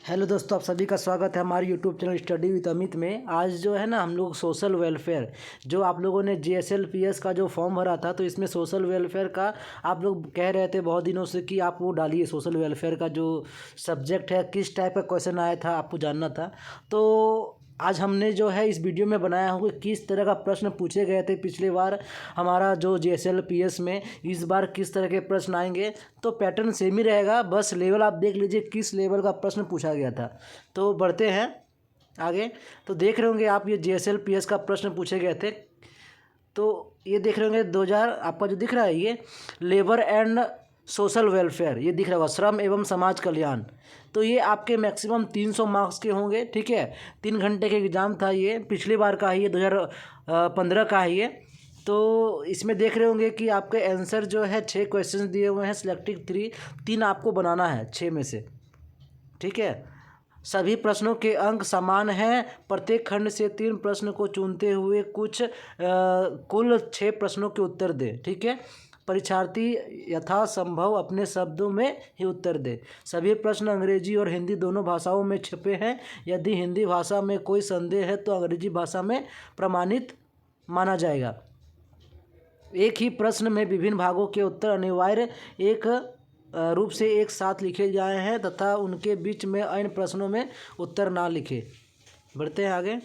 Hello दोस्तों, आप सभी का स्वागत है हमारे YouTube channel study with Amit में। आज जो है ना हम लोग सोशल वेलफेयर, जो आप लोगों ने JSLPS का जो फॉर्म भरा था, तो इसमें सोशल वेलफेयर का आप लोग कह रहे थे बहुत दिनों से कि आप वो डालिए। सोशल वेलफेयर का जो सब्जेक्ट है, किस टाइप का क्वेश्चन आया था आपको जानना था। तो आज हमने जो है इस वीडियो में बनाया हूँ कि किस तरह का प्रश्न पूछे गए थे पिछली बार हमारा जो JSLPS में, इस बार किस तरह के प्रश्न आएंगे। तो पैटर्न सेम ही रहेगा, बस लेवल आप देख लीजिए किस लेवल का प्रश्न पूछा गया था। तो बढ़ते हैं आगे। तो देख रहे होंगे आप, ये JSLPS का प्रश्न पूछे गए थे। तो ये देख रहे होंगे 2000 आपका जो दिख रहा है, ये लेबर एंड सोशल वेलफेयर, ये दिख रहा होगा श्रम एवं समाज कल्याण। तो ये आपके मैक्सिमम 300 मार्क्स के होंगे, ठीक है। 3 घंटे के एग्ज़ाम था ये, पिछली बार का है ये, 2015 का है ये। तो इसमें देख रहे होंगे कि आपके आंसर जो है 6 क्वेश्चन दिए हुए हैं, सिलेक्टिव 3 आपको बनाना है 6 में से, ठीक है। सभी प्रश्नों के अंक समान हैं। प्रत्येक खंड से 3 प्रश्न को चुनते हुए कुल 6 प्रश्नों के उत्तर दें, ठीक है। परीक्षार्थी यथासंभव अपने शब्दों में ही उत्तर दे। सभी प्रश्न अंग्रेजी और हिंदी दोनों भाषाओं में छपे हैं। यदि हिंदी भाषा में कोई संदेह है तो अंग्रेजी भाषा में प्रमाणित माना जाएगा। एक ही प्रश्न में विभिन्न भागों के उत्तर अनिवार्य एक रूप से एक साथ लिखे जाए हैं तथा उनके बीच में अन्य प्रश्नों में उत्तर ना लिखे। बढ़ते हैं आगे।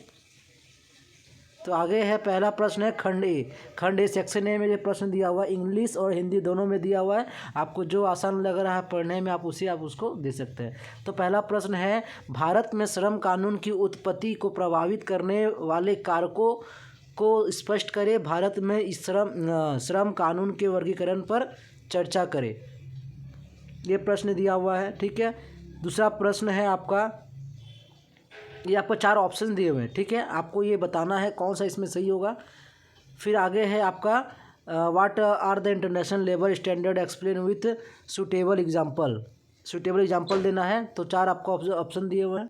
तो आगे है, पहला प्रश्न है खंड ए सेक्शन ए में जो प्रश्न दिया हुआ है, इंग्लिश और हिंदी दोनों में दिया हुआ है। आपको जो आसान लग रहा है पढ़ने में आप उसको दे सकते हैं। तो पहला प्रश्न है, भारत में श्रम कानून की उत्पत्ति को प्रभावित करने वाले कारकों को स्पष्ट करें। भारत में इस श्रम कानून के वर्गीकरण पर चर्चा करें। ये प्रश्न दिया हुआ है, ठीक है। दूसरा प्रश्न है आपका, ये आपको 4 ऑप्शन दिए हुए हैं, ठीक है। आपको ये बताना है कौन सा इसमें सही होगा। फिर आगे है आपका, what are the international labour standard explain with suitable example देना है। तो 4 आपको ऑप्शन दिए हुए हैं।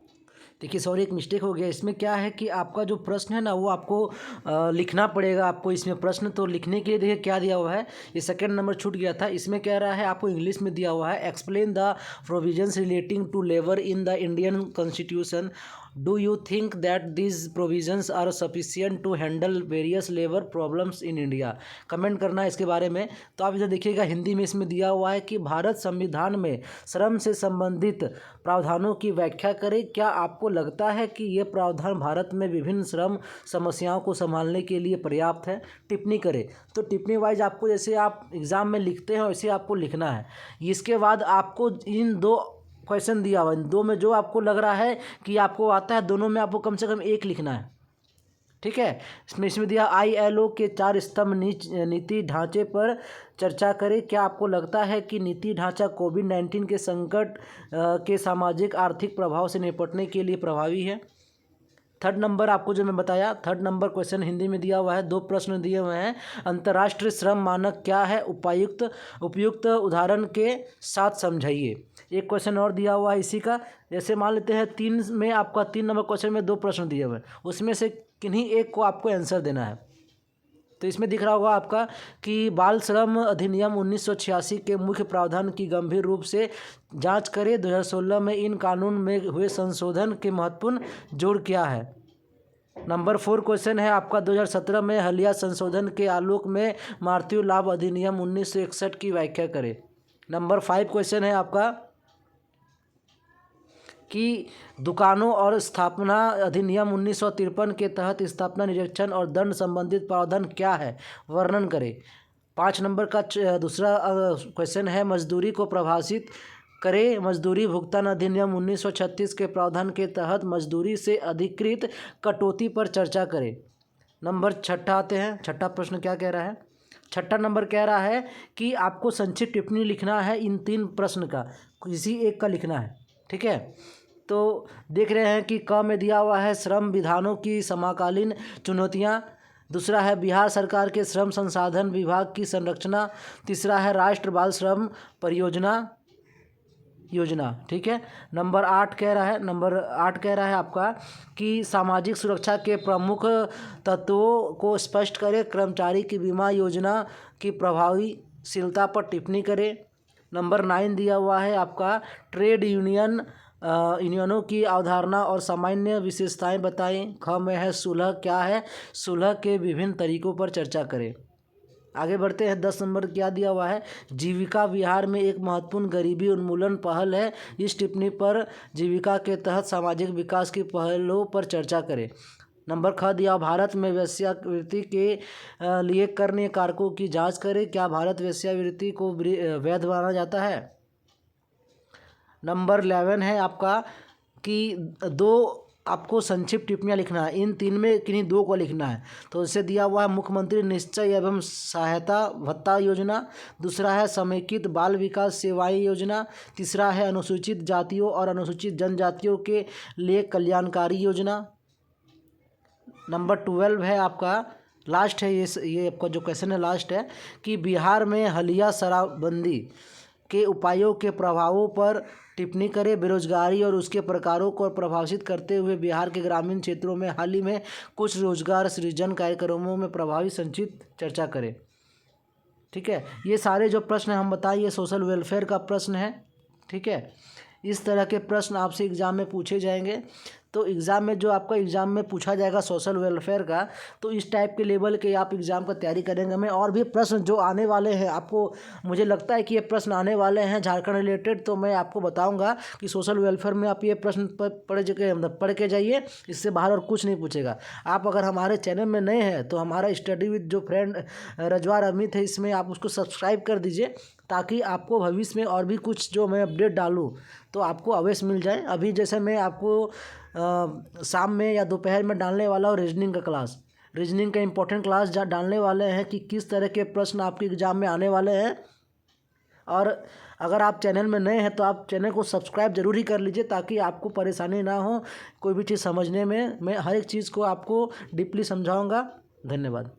देखिए, सॉरी एक मिस्टेक हो गया इसमें। क्या है कि आपका जो प्रश्न है ना, वो आपको लिखना पड़ेगा। आपको इसमें प्रश्न तो लिखने के लिए देखिए क्या दिया हुआ है, ये सेकंड नंबर छूट गया था। इसमें कह रहा है आपको इंग्लिश में दिया हुआ है, explain the provisions relating to labour in the Indian constitution. Do you think that these provisions are sufficient to handle various labour problems in India. Comment करना है इसके बारे में। तो आप इधर देखिएगा, हिंदी में इसमें दिया हुआ है कि भारत संविधान में श्रम से संबंधित प्रावधानों की व्याख्या करें। क्या आपको लगता है कि ये प्रावधान भारत में विभिन्न श्रम समस्याओं को संभालने के लिए पर्याप्त है। टिप्पणी करें। तो टिप्पणी वाइज आपको, जैसे आप एग्ज़ाम में लिखते हैं वैसे आपको लिखना है। इसके बाद आपको इन 2 क्वेश्चन दिया हुआ है, इन 2 में जो आपको लग रहा है कि आपको आता है, दोनों में आपको कम से कम 1 लिखना है, ठीक है। इसमें दिया ILO के 4 स्तंभ नीति ढांचे पर चर्चा करें। क्या आपको लगता है कि नीति ढांचा कोविड-19 के संकट के सामाजिक आर्थिक प्रभाव से निपटने के लिए प्रभावी है। थर्ड नंबर आपको जो मैं बताया, थर्ड नंबर क्वेश्चन हिंदी में दिया हुआ है, 2 प्रश्न दिए हुए हैं। अंतर्राष्ट्रीय श्रम मानक क्या है, उपयुक्त उदाहरण के साथ समझाइए। एक क्वेश्चन और दिया हुआ है इसी का। जैसे मान लेते हैं 3 में आपका 3 नंबर क्वेश्चन में 2 प्रश्न दिए हुए हैं, उसमें से किन्हीं एक को आपको आंसर देना है। तो इसमें दिख रहा होगा आपका कि बाल श्रम अधिनियम 1986 के मुख्य प्रावधान की गंभीर रूप से जांच करें। 2016 में इन कानून में हुए संशोधन के महत्वपूर्ण जोड़ क्या है। नंबर 4 क्वेश्चन है आपका, 2017 में हालिया संशोधन के आलोक में मातृत्व लाभ अधिनियम 1961 की व्याख्या करें। नंबर 5 क्वेश्चन है आपका कि दुकानों और स्थापना अधिनियम 1953 के तहत स्थापना निरीक्षण और दंड संबंधित प्रावधान क्या है, वर्णन करें। 5 नंबर का दूसरा क्वेश्चन है, मजदूरी को परिभाषित करें। मजदूरी भुगतान अधिनियम 1936 के प्रावधान के तहत मजदूरी से अधिकृत कटौती पर चर्चा करें। नंबर 6 आते हैं, 6 प्रश्न क्या कह रहा है। 6 नंबर कह रहा है कि आपको संक्षिप्त टिप्पणी लिखना है इन 3 प्रश्न का, किसी एक का लिखना है, ठीक है। तो देख रहे हैं कि क में दिया हुआ है श्रम विधानों की समकालीन चुनौतियां। दूसरा है बिहार सरकार के श्रम संसाधन विभाग की संरचना। तीसरा है राष्ट्र बाल श्रम परियोजना योजना, ठीक है। नंबर 8 कह रहा है आपका कि सामाजिक सुरक्षा के प्रमुख तत्वों को स्पष्ट करें। कर्मचारी की बीमा योजना की प्रभावशीलता पर टिप्पणी करें। नंबर 9 दिया हुआ है आपका, ट्रेड यूनियन यूनियनों की अवधारणा और सामान्य विशेषताएं बताएं। ख में है सुलह क्या है, सुलह के विभिन्न तरीकों पर चर्चा करें। आगे बढ़ते हैं। 10 नंबर क्या दिया हुआ है, जीविका बिहार में एक महत्वपूर्ण गरीबी उन्मूलन पहल है। इस टिप्पणी पर जीविका के तहत सामाजिक विकास की पहलों पर चर्चा करें। नंबर ख दिया, भारत में वेश्यावृत्ति के लिए करने कारकों की जांच करें। क्या भारत वेश्यावृत्ति को वैध माना जाता है। नंबर 11 है आपका कि दो आपको संक्षिप्त टिप्पणियाँ लिखना है, इन 3 में किन्हीं 2 को लिखना है। तो इसे दिया हुआ है मुख्यमंत्री निश्चय एवं सहायता भत्ता योजना, दूसरा है समेकित बाल विकास सेवाएं योजना, तीसरा है अनुसूचित जातियों और अनुसूचित जनजातियों के लिए कल्याणकारी योजना। नंबर 12 है आपका, लास्ट है ये आपका जो क्वेश्चन है लास्ट है कि बिहार में हालिया शराबबंदी के उपायों के प्रभावों पर टिप्पणी करें। बेरोजगारी और उसके प्रकारों को प्रभावित करते हुए बिहार के ग्रामीण क्षेत्रों में हाल ही में कुछ रोजगार सृजन कार्यक्रमों में प्रभावी संचित चर्चा करें। ठीक है, ये सारे जो प्रश्न हम बताएं ये सोशल वेलफेयर का प्रश्न है। ठीक है, इस तरह के प्रश्न आपसे एग्ज़ाम में पूछे जाएंगे। तो एग्ज़ाम में जो आपका एग्ज़ाम में पूछा जाएगा सोशल वेलफेयर का, तो इस टाइप के लेवल के आप एग्ज़ाम का तैयारी करेंगे। मैं और भी प्रश्न जो आने वाले हैं आपको, मुझे लगता है कि ये प्रश्न आने वाले हैं झारखंड रिलेटेड, तो मैं आपको बताऊंगा कि सोशल वेलफेयर में आप ये प्रश्न पढ़ के जाइए, इससे बाहर और कुछ नहीं पूछेगा। आप अगर हमारे चैनल में नए हैं तो हमारा स्टडी विद जो फ्रेंड रजवार अमित है, इसमें आप उसको सब्सक्राइब कर दीजिए, ताकि आपको भविष्य में और भी कुछ जो मैं अपडेट डालूँ तो आपको अवश्य मिल जाए। अभी जैसे मैं आपको शाम में या दोपहर में डालने वाला हूँ रीजनिंग का क्लास, रीजनिंग का इंपॉर्टेंट क्लास डालने वाले हैं कि किस तरह के प्रश्न आपके एग्ज़ाम में आने वाले हैं। और अगर आप चैनल में नए हैं तो आप चैनल को सब्सक्राइब जरूर ही कर लीजिए, ताकि आपको परेशानी ना हो कोई भी चीज़ समझने में। मैं हर एक चीज़ को आपको डीपली समझाऊंगा। धन्यवाद।